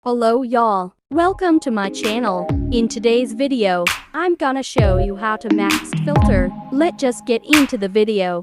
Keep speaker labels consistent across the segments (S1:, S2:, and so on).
S1: Hello y'all, welcome to my channel. In today's video, I'm gonna show you how to max filter. Let's just get into the video.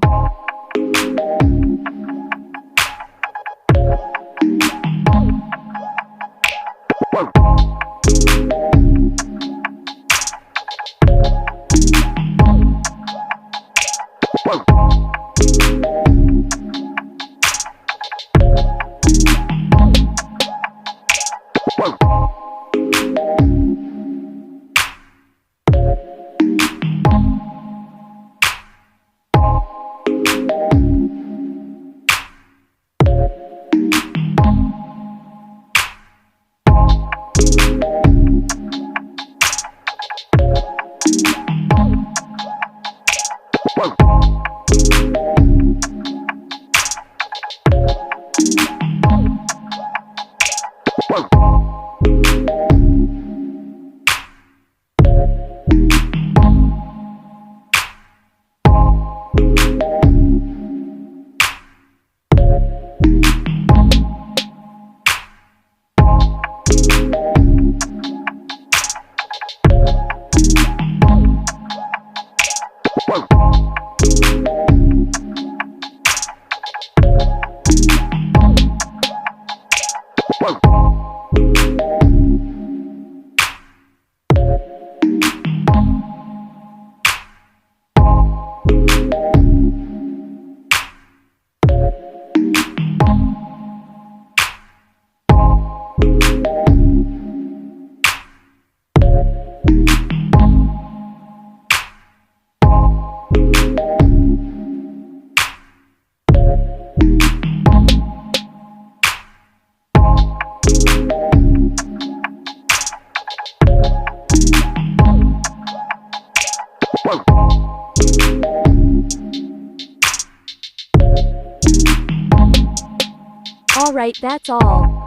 S1: Alright, that's all.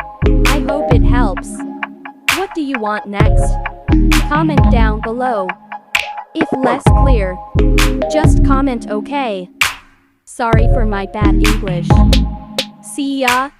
S1: I hope it helps. What do you want next? Comment down below. If less clear, just comment okay. Sorry for my bad English. See ya.